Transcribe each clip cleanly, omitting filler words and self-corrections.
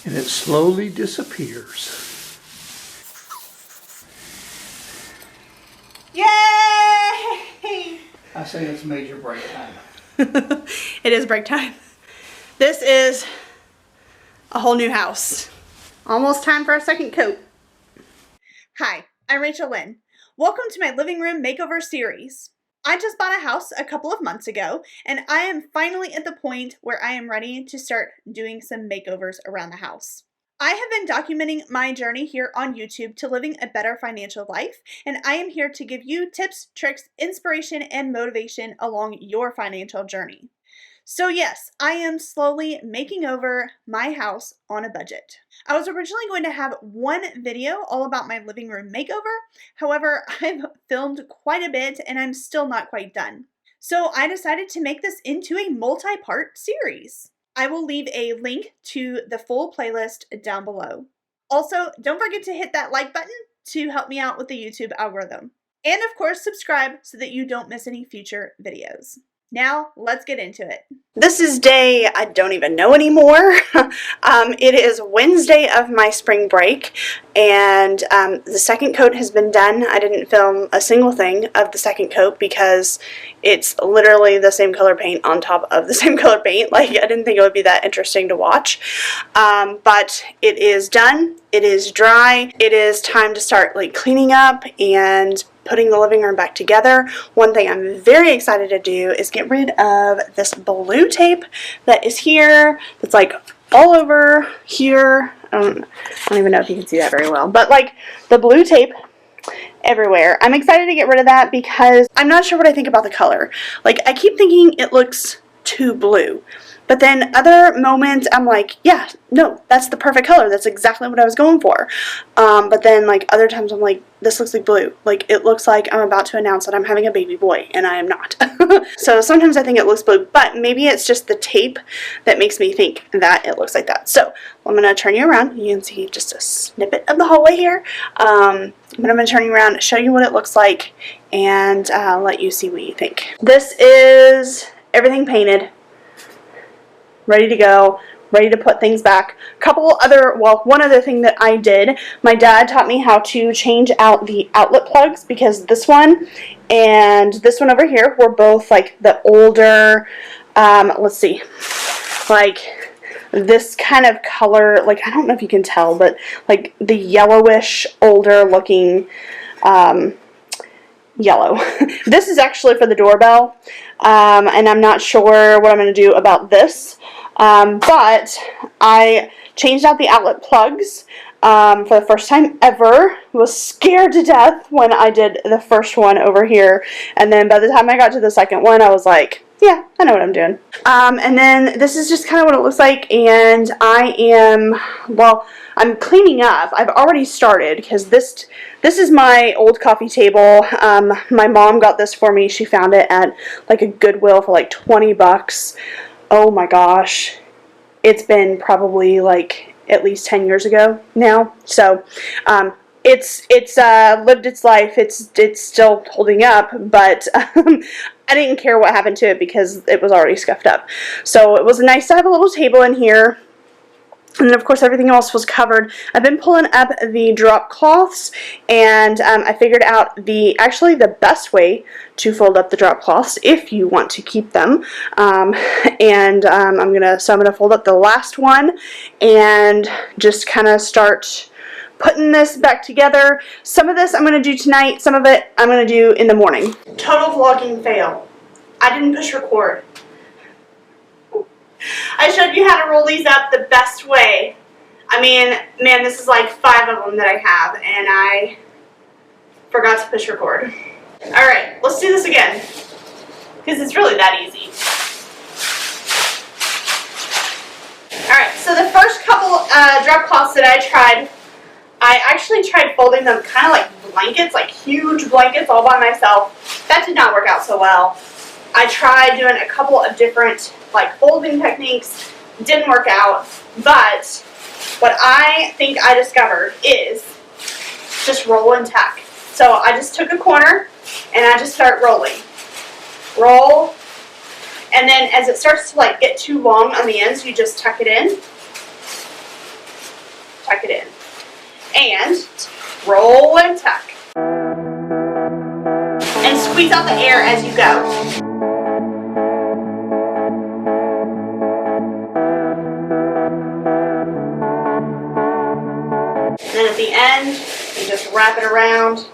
and it slowly disappears. Yay! I say it's major break time. It is break time. This is a whole new house. Almost time for a second coat. Hi, I'm Rachael. Welcome to my living room makeover series. I just bought a house a couple of months ago, and I am finally at the point where I am ready to start doing some makeovers around the house. I have been documenting my journey here on YouTube to living a better financial life, and I am here to give you tips, tricks, inspiration, and motivation along your financial journey. So yes, I am slowly making over my house on a budget. I was originally going to have one video all about my living room makeover. However, I've filmed quite a bit and I'm still not quite done. So I decided to make this into a multi-part series. I will leave a link to the full playlist down below. Also, don't forget to hit that like button to help me out with the YouTube algorithm. And of course, subscribe so that you don't miss any future videos. Now, let's get into it. This is day I don't even know anymore. It is Wednesday of my spring break, and the second coat has been done. I didn't film a single thing of the second coat because it's literally the same color paint on top of the same color paint. Like, I didn't think it would be that interesting to watch. But it is done. It is dry. It is time to start like cleaning up and putting the living room back together. One thing I'm very excited to do is get rid of this blue tape that is here. That's like all over here. I don't even know if you can see that very well, but like the blue tape everywhere. I'm excited to get rid of that because I'm not sure what I think about the color. Like, I keep thinking it looks too blue. But then other moments I'm like, yeah, no, that's the perfect color. That's exactly what I was going for. But then like other times I'm like, this looks like blue. Like, it looks like I'm about to announce that I'm having a baby boy, and I am not. So sometimes I think it looks blue, but maybe it's just the tape that makes me think that it looks like that. So I'm going to turn you around. You can see just a snippet of the hallway here. But I'm going to turn you around, show you what it looks like, and let you see what you think. This is everything painted. Ready to go, ready to put things back. One other thing that I did, my dad taught me how to change out the outlet plugs, because this one and this one over here were both like the older, let's see, like this kind of color, like I don't know if you can tell, but like the yellowish, older looking yellow. This is actually for the doorbell, and I'm not sure what I'm going to do about this, but I changed out the outlet plugs for the first time ever. Was scared to death when I did the first one over here, and then by the time I got to the second one I was like, yeah, I know what I'm doing. And then this is just kind of what it looks like, and I'm cleaning up. I've already started because this is my old coffee table. My mom got this for me. She found it at like a Goodwill for like 20 bucks. Oh my gosh. It's been probably like at least 10 years ago now. So it's lived its life. It's still holding up, but I didn't care what happened to it because it was already scuffed up. So it was nice to have a little table in here. And then, of course, everything else was covered. I've been pulling up the drop cloths, and I figured out actually the best way to fold up the drop cloths if you want to keep them. I'm gonna fold up the last one and just kind of start putting this back together. Some of this I'm gonna do tonight. Some of it I'm gonna do in the morning. Total vlogging fail. I didn't push record. I showed you how to roll these up the best way. I mean, man, this is like 5 of them that I have, and I forgot to push record. Alright, let's do this again, because it's really that easy. Alright, so the first couple drop cloths that I tried, I actually tried folding them kind of like blankets, like huge blankets all by myself. That did not work out so well. I tried doing a couple of different like folding techniques, didn't work out, but what I think I discovered is just roll and tuck. So I just took a corner and I just start rolling. Roll, and then as it starts to like get too long on the ends, you just tuck it in. tuck it in. And roll and tuck. And squeeze out the air as you go. And then at the end, you just wrap it around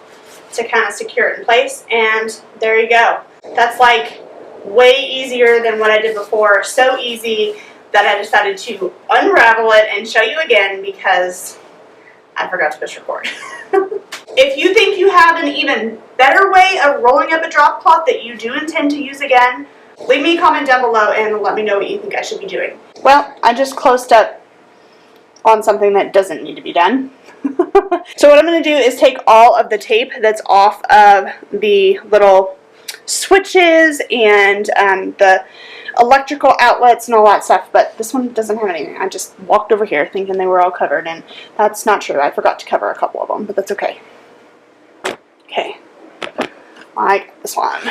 to kind of secure it in place, and there you go. That's like way easier than what I did before. So easy that I decided to unravel it and show you again because I forgot to push record. If you think you have an even better way of rolling up a drop cloth that you do intend to use again, leave me a comment down below and let me know what you think I should be doing. Well, I just closed up on something that doesn't need to be done. So what I'm going to do is take all of the tape that's off of the little switches and the electrical outlets and all that stuff, but this one doesn't have anything. I just walked over here thinking they were all covered, and that's not true. I forgot to cover a couple of them, but that's okay. Okay, like this one.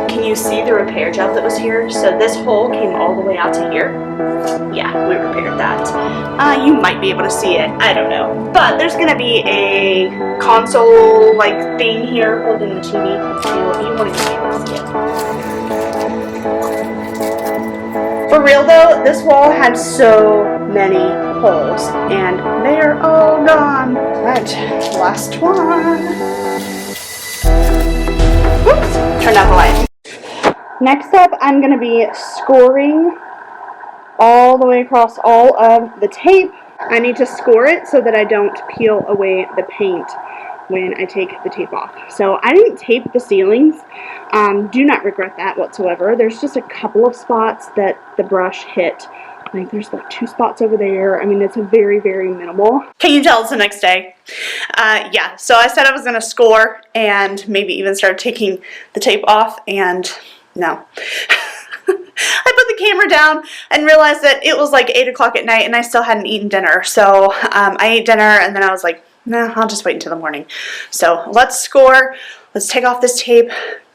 Can you see the repair job that was here? So this hole came all the way out to here. Yeah, we repaired that. You might be able to see it. I don't know. But there's going to be a console-like thing here holding the TV. Let's see what you want to be able to see it. For real though, this wall had so many holes, and they're all gone. Right, last one. Whoops, turned out the light. Next up, I'm going to be scoring all the way across all of the tape. I need to score it so that I don't peel away the paint when I take the tape off. So I didn't tape the ceilings. Do not regret that whatsoever. There's just a couple of spots that the brush hit. Like there's like 2 spots over there. I mean, it's a very, very minimal. Can you tell it's the next day? Yeah, so I said I was going to score and maybe even start taking the tape off, and no. I put the camera down and realized that it was like 8 o'clock at night and I still hadn't eaten dinner. So I ate dinner and then I was like, nah, I'll just wait until the morning. So let's score. Let's take off this tape,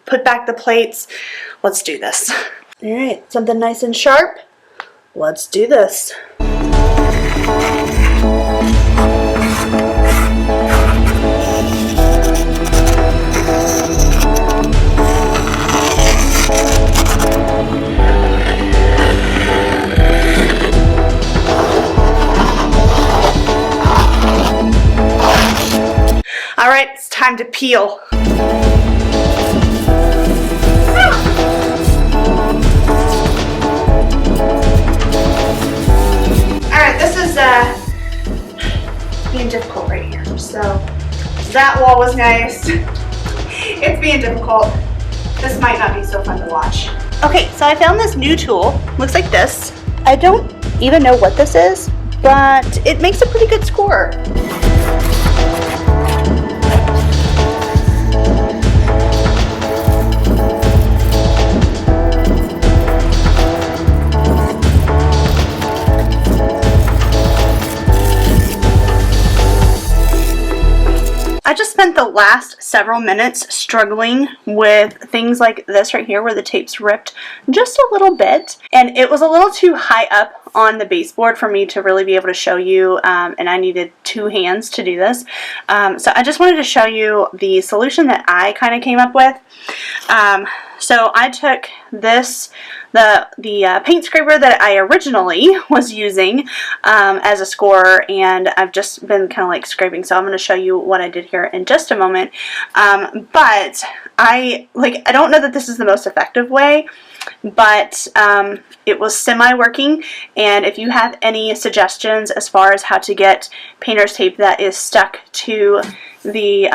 put back the plates. Let's do this. All right, something nice and sharp. Let's do this. All right, it's time to peel. Alright, this is being difficult right here. So that wall was nice. It's being difficult. This might not be so fun to watch. Okay, so I found this new tool. Looks like this. I don't even know what this is, but it makes a pretty good score. I just spent the last several minutes struggling with things like this right here where the tape's ripped just a little bit, and it was a little too high up on the baseboard for me to really be able to show you, and I needed 2 hands to do this. So I just wanted to show you the solution that I kind of came up with. So I took this, the paint scraper that I originally was using as a scorer, and I've just been kind of like scraping, so I'm going to show you what I did here in just a moment. But I don't know that this is the most effective way, but it was semi-working, and if you have any suggestions as far as how to get painter's tape that is stuck to the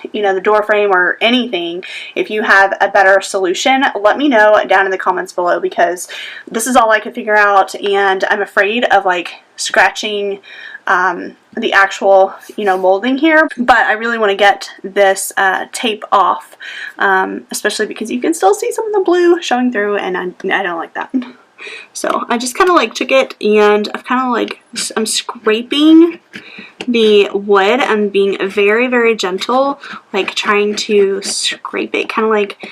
the door frame or anything, if you have a better solution, let me know down in the comments below, because this is all I could figure out, and I'm afraid of like scratching the actual molding here. But I really want to get this tape off, especially because you can still see some of the blue showing through, and I don't like that. So I just kind of like took it, and I've kind of like, I'm scraping the wood, I'm being very, very gentle, like trying to scrape it, kind of like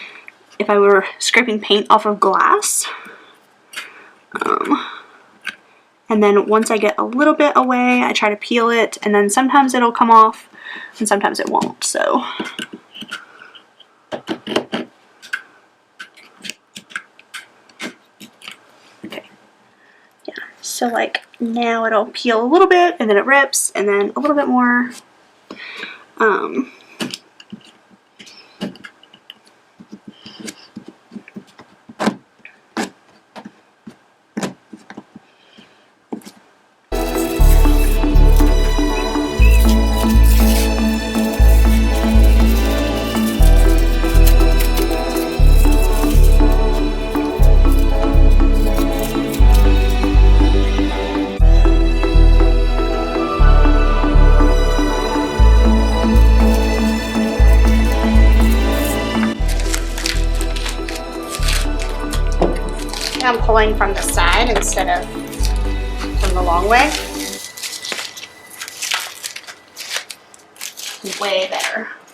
if I were scraping paint off of glass. And then once I get a little bit away, I try to peel it, and then sometimes it'll come off and sometimes it won't, so. Okay, yeah, so like now it'll peel a little bit and then it rips and then a little bit more. I'm pulling from the side instead of from the long way. Way better.